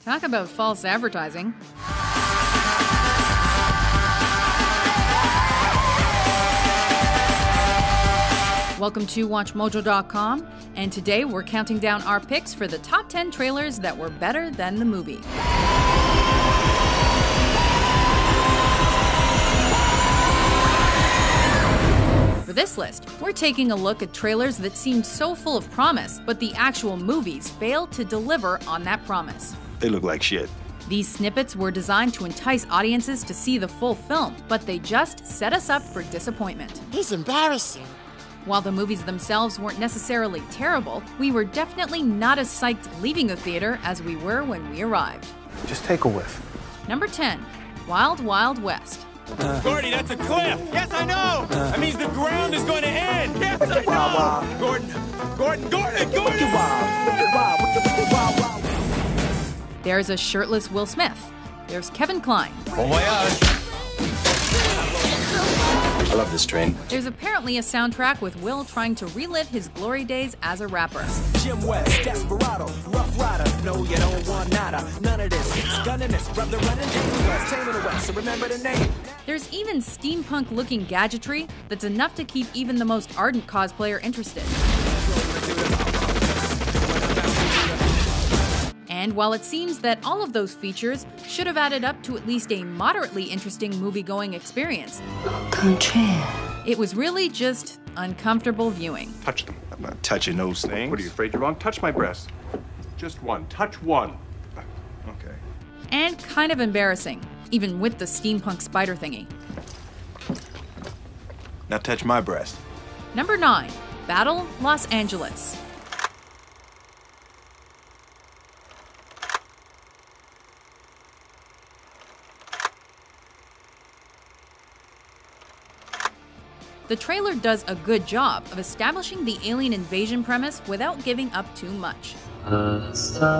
Talk about false advertising. Welcome to WatchMojo.com, and today we're counting down our picks for the top 10 trailers that were better than the movie. For this list, we're taking a look at trailers that seemed so full of promise, but the actual movies failed to deliver on that promise. They look like shit. These snippets were designed to entice audiences to see the full film, but they just set us up for disappointment. It's embarrassing. While the movies themselves weren't necessarily terrible, we were definitely not as psyched leaving the theater as we were when we arrived. Just take a whiff. Number 10, Wild Wild West. Gordy, that's a cliff. Yes, I know. That means the ground is going to end. Yes, I know. Gordon. There's a shirtless Will Smith. There's Kevin Kline. Bon voyage. I love this train. There's apparently a soundtrack with Will trying to relive his glory days as a rapper. Jim West, Desperado, Rough Rider. No, you don't want nada. None of this. It's gunning this. Brother running James West. Taming the West. So remember the name. There's even steampunk-looking gadgetry that's enough to keep even the most ardent cosplayer interested. And while it seems that all of those features should have added up to at least a moderately interesting movie-going experience, it was really just uncomfortable viewing. Touch them. I'm not touching those things. What, are you afraid you're wrong? Touch my breast. Just one. Touch one. Okay. And kind of embarrassing, even with the steampunk spider thingy. Now touch my breast. Number 9, Battle Los Angeles. The trailer does a good job of establishing the alien invasion premise without giving up too much. The sun's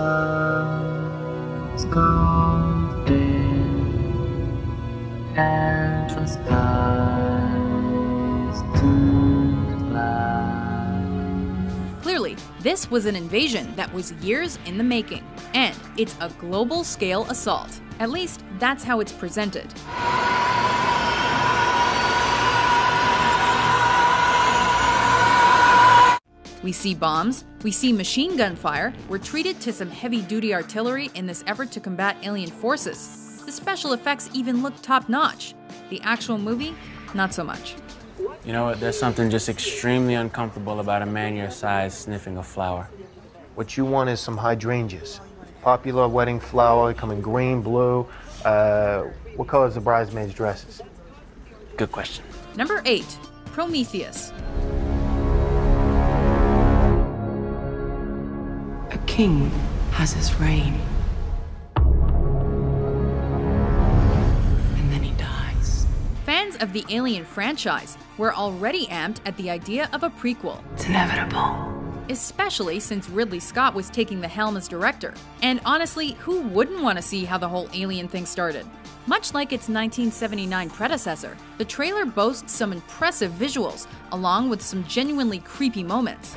gone dim, and the skies too black. Clearly, this was an invasion that was years in the making, and it's a global-scale assault. At least, that's how it's presented. We see bombs, we see machine gun fire, we're treated to some heavy-duty artillery in this effort to combat alien forces. The special effects even look top-notch. The actual movie, not so much. You know what, there's something just extremely uncomfortable about a man your size sniffing a flower. What you want is some hydrangeas. Popular wedding flower, come in green, blue. What color is the bridesmaids' dresses? Good question. Number 8, Prometheus. A king has his reign. And then he dies. Fans of the Alien franchise were already amped at the idea of a prequel. It's inevitable. Especially since Ridley Scott was taking the helm as director. And honestly, who wouldn't want to see how the whole Alien thing started? Much like its 1979 predecessor, the trailer boasts some impressive visuals, along with some genuinely creepy moments.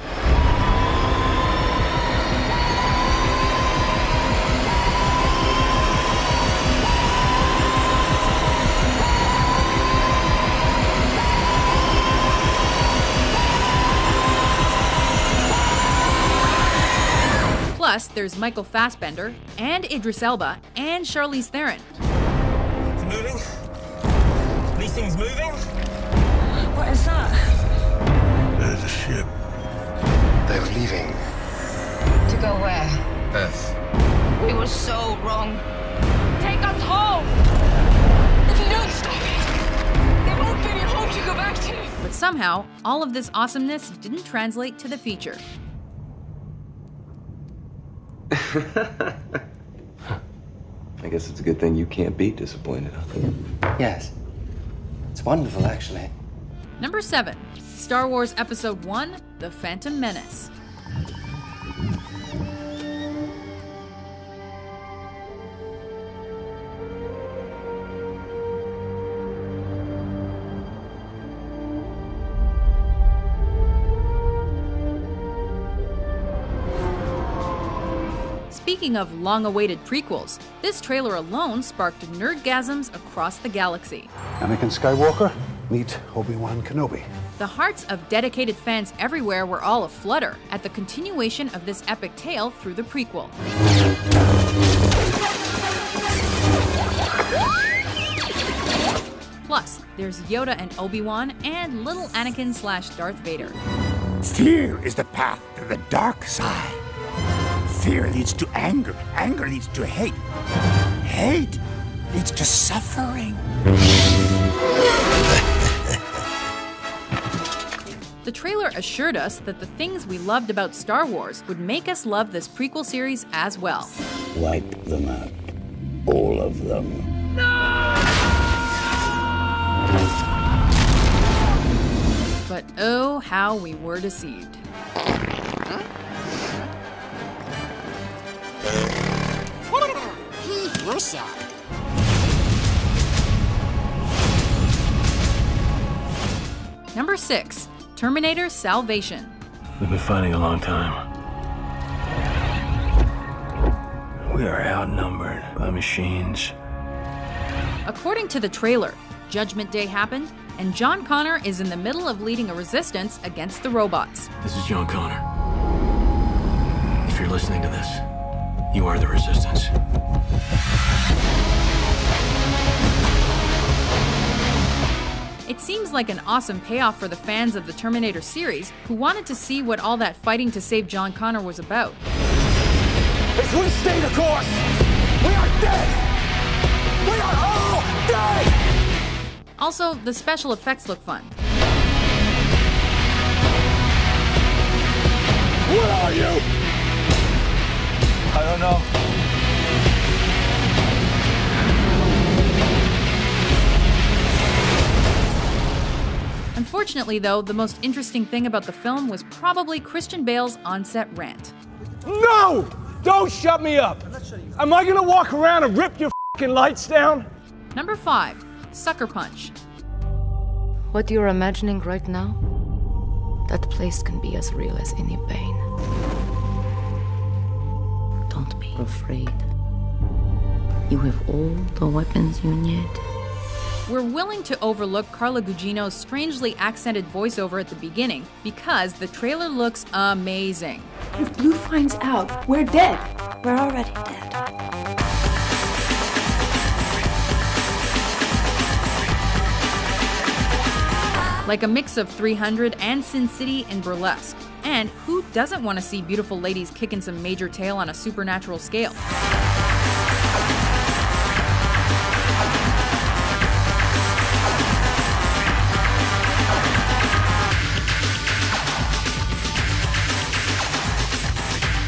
Plus, there's Michael Fassbender, and Idris Elba, and Charlize Theron. It's moving. These things moving. What is that? There's a ship. They're leaving. To go where? Earth. We were so wrong. Take us home! If you don't stop it, there won't be any home to go back to. But somehow, all of this awesomeness didn't translate to the feature. I guess it's a good thing you can't be disappointed. Yes. It's wonderful, actually. Number 7, Star Wars Episode 1, The Phantom Menace. speaking of long-awaited prequels, this trailer alone sparked nerdgasms across the galaxy. Anakin Skywalker, meet Obi-Wan Kenobi. The hearts of dedicated fans everywhere were all aflutter at the continuation of this epic tale through the prequel. Plus, there's Yoda and Obi-Wan and little Anakin/Darth Vader. Fear is the path to the dark side. Fear leads to anger. Anger leads to hate. Hate leads to suffering. The trailer assured us that the things we loved about Star Wars would make us love this prequel series as well. Wipe them out. All of them. But oh, how we were deceived. Number 6, Terminator Salvation. We've been fighting a long time. We are outnumbered by machines. According to the trailer, Judgment Day happened, and John Connor is in the middle of leading a resistance against the robots. This is John Connor. If you're listening to this, you are the Resistance. It seems like an awesome payoff for the fans of the Terminator series who wanted to see what all that fighting to save John Connor was about. If we stay the course, we are dead! We are all dead! Also, the special effects look fun. What are you? I don't know. Unfortunately, though, the most interesting thing about the film was probably Christian Bale's on-set rant. No! Don't shut me up! Am I gonna walk around and rip your f***ing lights down? Number 5, Sucker Punch. What you're imagining right now, that place can be as real as any pain. Don't be afraid. You have all the weapons you need. We're willing to overlook Carla Gugino's strangely accented voiceover at the beginning because the trailer looks amazing. If Blue finds out we're dead, we're already dead. Like a mix of 300 and Sin City and Burlesque. And who doesn't want to see beautiful ladies kicking some major tail on a supernatural scale?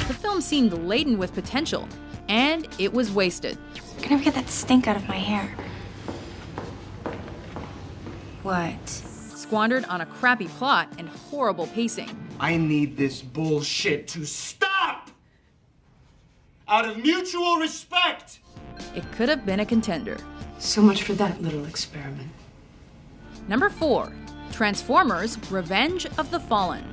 The film seemed laden with potential, and it was wasted. Can I get that stink out of my hair? What? Squandered on a crappy plot and horrible pacing. I need this bullshit to stop! Out of mutual respect! It could have been a contender. So much for that little experiment. Number 4, Transformers: Revenge of the Fallen.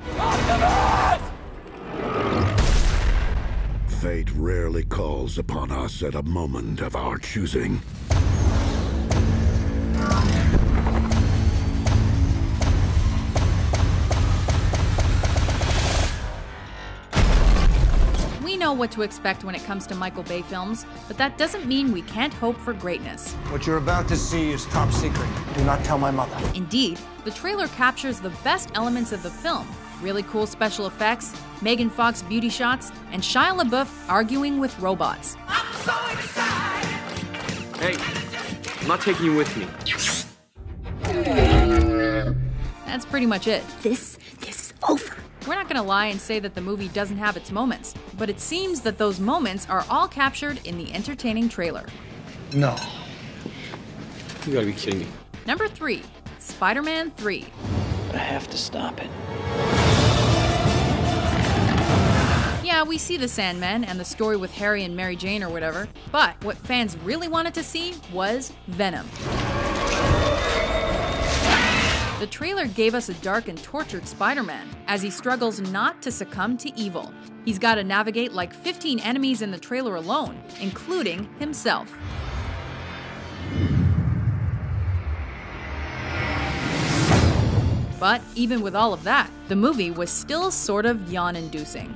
Fate rarely calls upon us at a moment of our choosing. We know what to expect when it comes to Michael Bay films, but that doesn't mean we can't hope for greatness. What you're about to see is top secret. Do not tell my mother. Indeed, the trailer captures the best elements of the film. Really cool special effects, Megan Fox beauty shots, and Shia LaBeouf arguing with robots. Hey, I'm not taking you with me. That's pretty much it. This is over. We're not gonna lie and say that the movie doesn't have its moments, but it seems that those moments are all captured in the entertaining trailer. No. You gotta be kidding me. Number 3, Spider-Man 3. I have to stop it. Yeah, we see the Sandman and the story with Harry and Mary Jane or whatever, but what fans really wanted to see was Venom. The trailer gave us a dark and tortured Spider-Man as he struggles not to succumb to evil. He's got to navigate like 15 enemies in the trailer alone, including himself. But even with all of that, the movie was still sort of yawn-inducing.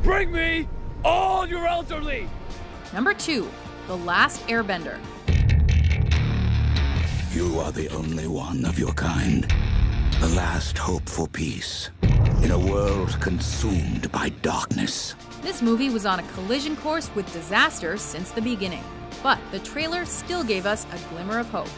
Bring me all your elderly! Number 2, The Last Airbender. You are the only one of your kind. The last hope for peace. In a world consumed by darkness. This movie was on a collision course with disaster since the beginning. But the trailer still gave us a glimmer of hope.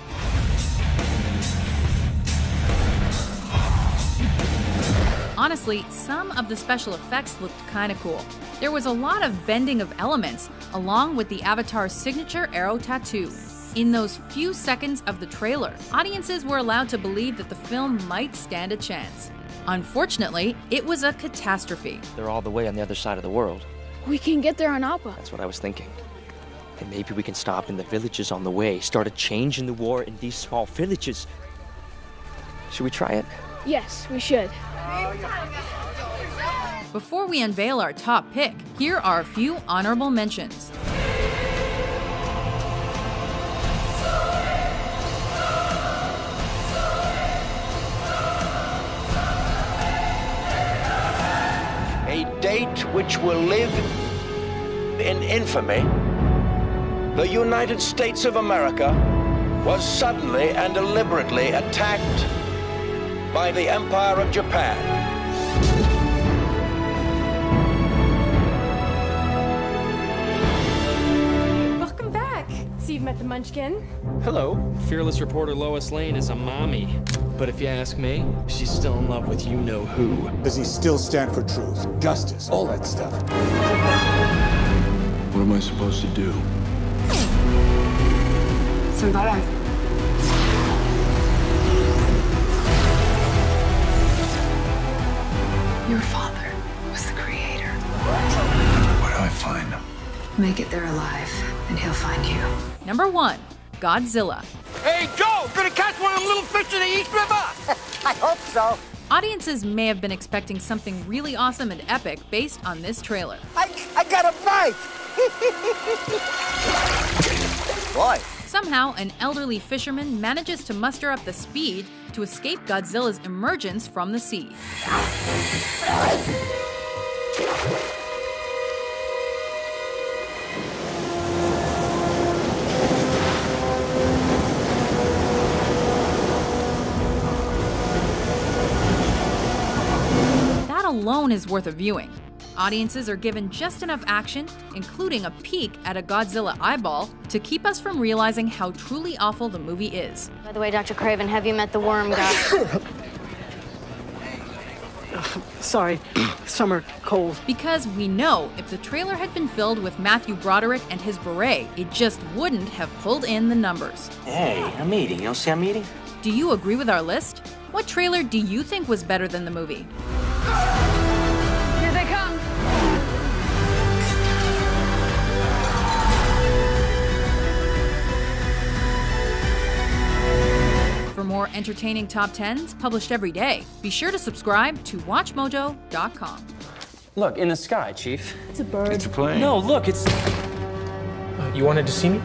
Honestly, some of the special effects looked kinda cool. There was a lot of bending of elements, along with the Avatar's signature arrow tattoo. In those few seconds of the trailer, audiences were allowed to believe that the film might stand a chance. Unfortunately, it was a catastrophe. They're all the way on the other side of the world. We can get there on Appa. That's what I was thinking. And maybe we can stop in the villages on the way, start a change in the war in these small villages. Should we try it? Yes, we should. Before we unveil our top pick, here are a few honorable mentions. A date which will live in infamy. The United States of America was suddenly and deliberately attacked by the Empire of Japan. Welcome back. So you've met the Munchkin? Hello. Fearless reporter Lois Lane is a mommy. But if you ask me, she's still in love with you-know-who. Does he still stand for truth, justice, all that stuff? What am I supposed to do? Survive. Your father was the creator. Where do I find him? Make it there alive, and he'll find you. Number 1, Godzilla. Hey, Joe! Gonna catch one of them little fish in the East River? I hope so. Audiences may have been expecting something really awesome and epic based on this trailer. I got a bite! Boy. Somehow, an elderly fisherman manages to muster up the speed to escape Godzilla's emergence from the sea. That alone is worth a viewing. Audiences are given just enough action, including a peek at a Godzilla eyeball, to keep us from realizing how truly awful the movie is. By the way, Dr. Craven, have you met the worm guy? Sorry, summer cold. Because we know if the trailer had been filled with Matthew Broderick and his beret, it just wouldn't have pulled in the numbers. Hey, I'm eating. You don't see I'm eating? Do you agree with our list? What trailer do you think was better than the movie? Here they come. For more entertaining top 10s published every day, be sure to subscribe to WatchMojo.com. Look, in the sky, Chief. It's a bird. It's a plane. No, look, it's... You wanted to see me?